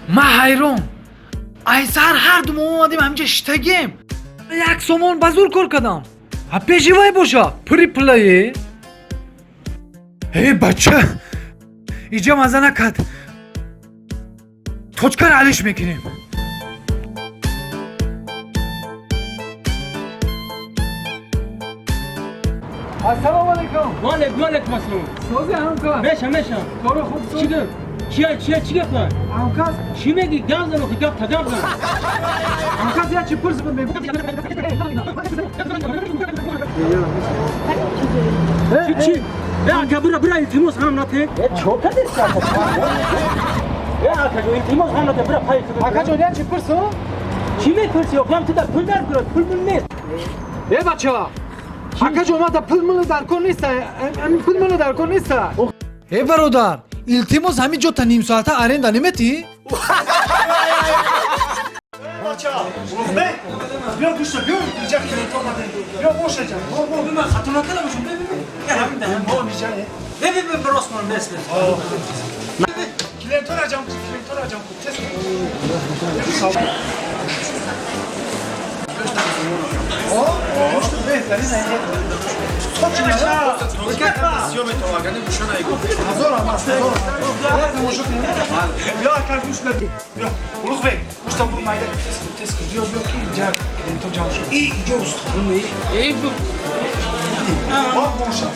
من حیران ایسر هر دوم اومدیم همینجا اشتگیم یک سامان بزرگ کار کردم پیشوای باشه پری پلایی ای بچه اینجا مزه نکد توچکر علیش میکنیم السلام علیکم وعلیکم السلام سازی همکار میشم کارو خوب تو چی گفتن همکار چی میگی گاز رو که گفت تجاب کن همکار یا چی پرس بگو چی یا که برا التماس هم نته چوکا دست یا که التماس هم نته برا پای همکار جان چی پرسو چی میپرسی خودم تو پول در کرد پول نیست ای بچه همکار جان ما پول مول در کن نیست همین پول مول در کن نیست ای برادر التماس همین جا تا نیم ساعته аренда نمیتی بچه روزبه بیا گوشت بیا اینجا کلیتو اومده بیا باشه جان بابا من خاطر نکردمشون ببین همین ده ما میجانه ببین براست من بس کلیتو را جام تست گوشت بهترین نه خب چی میشه بیا کار گوشت بگی بیا روزبه گوشت برو مایده تست بیا کی اینجا کلیتو جام شد اینجا استخونه ای بو باشه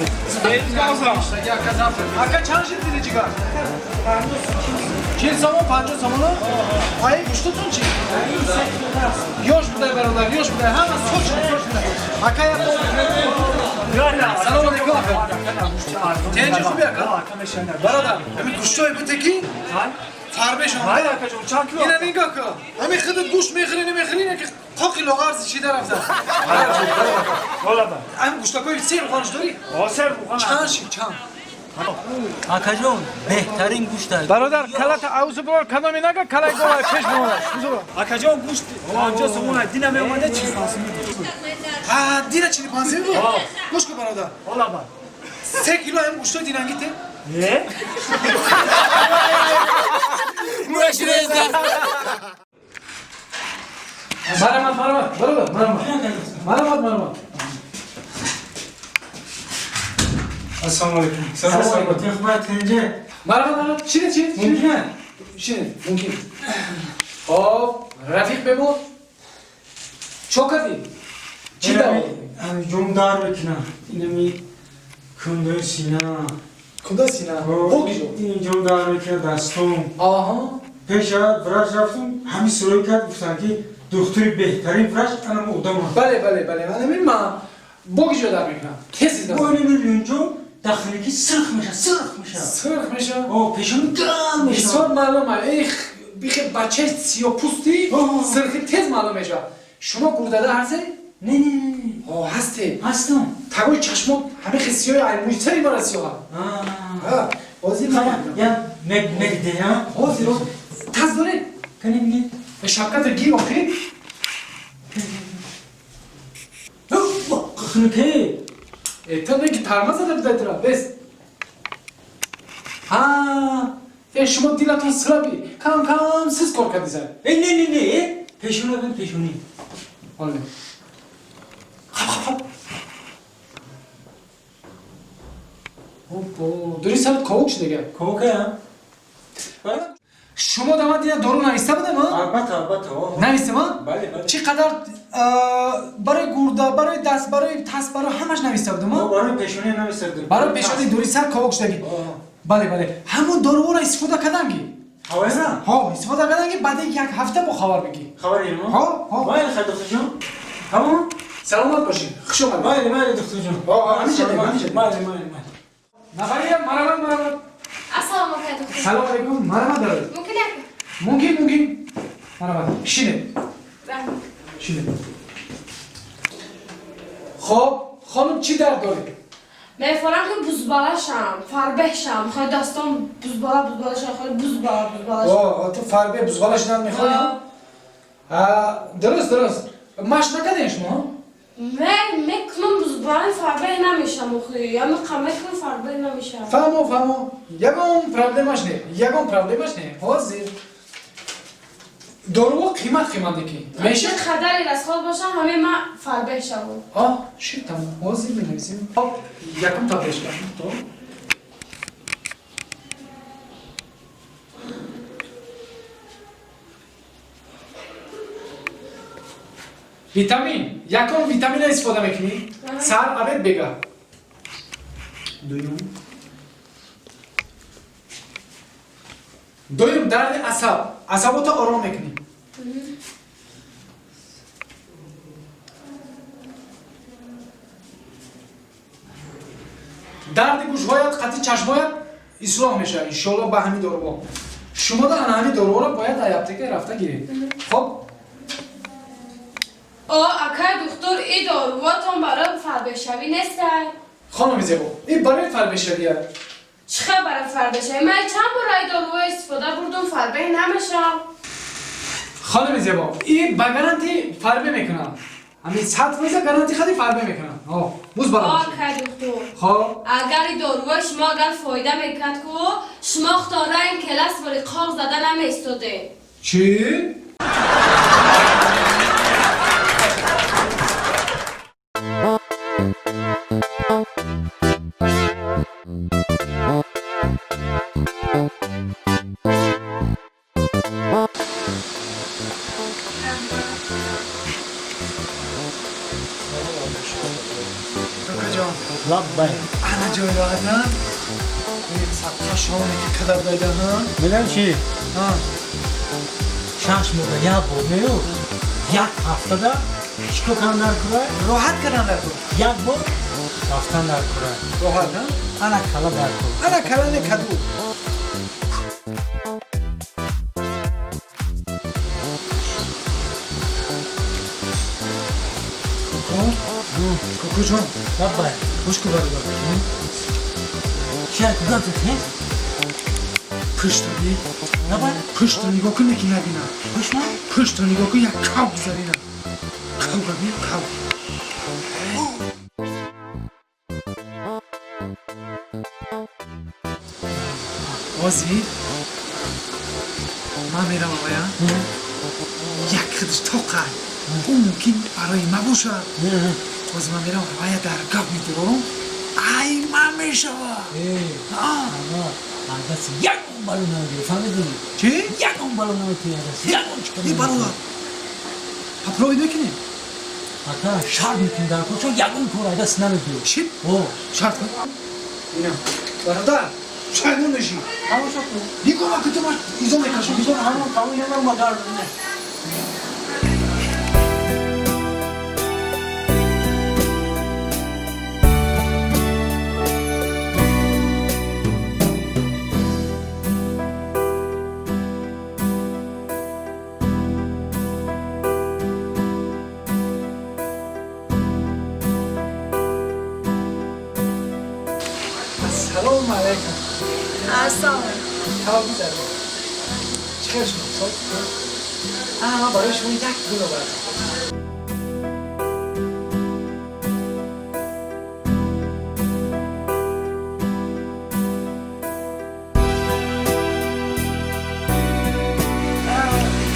اگه چند شد دیدی چیکار 40 سامان 50 سامان پای گوشتتون چی یوش بده برادر یوش بده همه سوچ اگه یا سلام علیکم تنج خوبی اکا برادر همین گوشتای بتکی فربه شما های اکا جون چند کیلو اینا نگاه کن همین خودت گوشت میخری نمیخری نه که قاقی لاغرز چی در رفته والا با همین گوشتاکای سیر خانش داری سیر بخوام چند آقا جون بهترین گوشت است برادر کلت اوزو بار کدام نگه کلای گوه پیش بمونه آقا جون گوشت آنجا سمونه دینا میومده چی پاس میدی دینا چی پاس میدی گوشت کو برادر والا با 3 کیلو هم گوشت دینانگیته مرمت برادر مرمت السلام علیکم سلام علیکم خدمت تنجه مرمت چی ممکن خب رفیق بمون چوکدی چی داری؟ جون دار بکنم اینمی کنده سینه کدا سینه خوگی جو این جون دار بکنم دستم آها پیش وراج رفتم همین سروی کرد گفتن که دکتری بهترین وراج انا مقدمم بله من بوگی جو در میکنم کسی دارم بوینه میلیون جو داخلی که سرخ میشه او پیشون گرم میشه بسیار معلومه بیخی بچه سیاه پوستی سرخی تیز معلوم میشه شما گردده هستی؟ نه هستم تگوی چشمات همه خیسیای ایمویتری برای سیاه بازی یا مگده ها بازی رو تز داره کنی میگه به شبکت گیر آخری خنکه تا نگی ترمز زده بزاید را بس شما دیلتون سرابی کم سیز کار کردی زن نه پیشونی حالا دوری سرت کوک شده گه کوکه ها شما داماد دیگه دارو نویسته بوده ما؟ البته نویسته ما؟ بله چی قدر برای گرده برای دست برای تست برای همش نویسته بوده ما؟ برای پیشونی نویسته برای پیشونی دوری سر کوک شده بله همون دارو را استفاده کردنگی حوازه استفاده کردنگی بعد یک هفته با خبر بگی خبری ما بله خیلی دکتر جون همون سلامت باشین خوش آمدید بله دکتر جون همیشه نفری مرحبا السلام علیکم. سلام علیکم مرحبا دارد ممکن مرحبا شینه خب خانم چی درد داری؟ میفرم که بزبالشم فربهشم خواهی دستم بزبالشم خواهی بزبالشم تو فربه بزبالش نمیخوای؟ درست ماش نکردین شما؟ من میکنم بزبال فربه نمیشم اخوی یا میکنم فربه نمیشم فهمو یگم پرابلمش نه حاضر دارو قیمت دیگه میشه چه خدری رسخال باشن همه ما فربه شبو شی تمام واضح بنویسیم خب یکم تا بهش کنیم تو ویتامین یکم ویتامین استفاده میکنی سر عبد بگه دویم درد عصب تو آرام میکنی درد گوشهایت قطع چشمهایت اصلاح میشه انشالله به همین دارو شما در همین دارو را باید در اپتیک رفته گیرید خب اکای دکتر ای دارواتون برای فربه شوی نیسته خانم زیبا این برای فربشریه چه برای فربه شوی من چند بار ای دارو استفاده بردم فربه نمیشم خانم زیبا این با گارانتی فربه میکنم همین 100% گارانتی خودی فربه میکنم موز بالا اکای دکتر خب اگر این داروی شما اگر فایده میکرد که شما اختاره این کلاس ولی قاق زده نمیستاده چی؟ لبای انا جای راحتم این سبتا شامونه که کدر دایده ها میدم چی؟ شش موقع یا بومیو یک هفته دا چیکو کم در کرای؟ راحت کردن در کن یک بار رفتن در کرای راحت ها انا کلا در کرای انا کلن کدو کوکو جان لبای خوش که برای دارم چی کدام تو تیز؟ پشتانی لبای پشت رو نگاه کن نکی نبینم خوش من؟ پشت رو نگاه کن یک کاو بذارینم کاو ببین کاو آزی من میرم آقایا یک خدش تاقه اون ممکن برای ما باشد آزی من میرم آقایا درگاه میدارم ای من میشوه عدس یک اون بالو نمیدی فهمیدی؟ چی؟ یک اون بالو نمیدی عدس یک اون چکر این برو پاپروی بکنیم حتی شرط میکنی در کن چون یک اون کور عدس نمیدی چی؟ او شرط کن اینم برادر شایدون نشی همون شد دیگه ما که تو ما ایزا میکشم بیزون همون یه من مدار نه سلام علیکم اصلا کاو بیزاره چکر شما صاحب من برای شما یک دونه بردم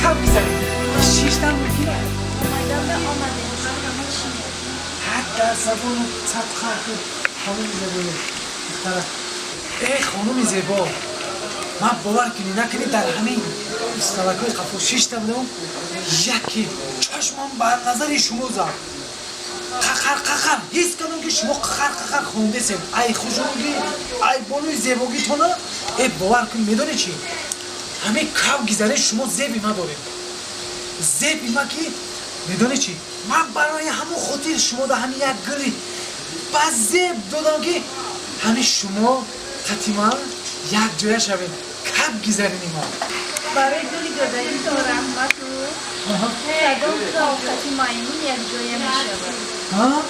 کاو بیزاره شیشتن بگیره حتی زبان صدقه خانم زبانه دختره ای خانم زیبا من باور کنی نکنی در همین استلکای قفو شیشتم دارم یکی چشمم بر نظر شما زد ققر حس کردم که شما ققر خونده سیم ای خوشونگی ای بانوی زیباگی تو نه ای باور کنی میدانی چی همه کاو گیزاره شما زیبی ما داریم زیبی ما که میدانی چی من برای همون خاطر شما در همین یک گلی با زیب دادم که همه شما قطیما یک جای شوید کب گیزارینی ما برای دوری گذاری تو رحمت رو صدام تا آقتی مایمون یک جایه می شود ها؟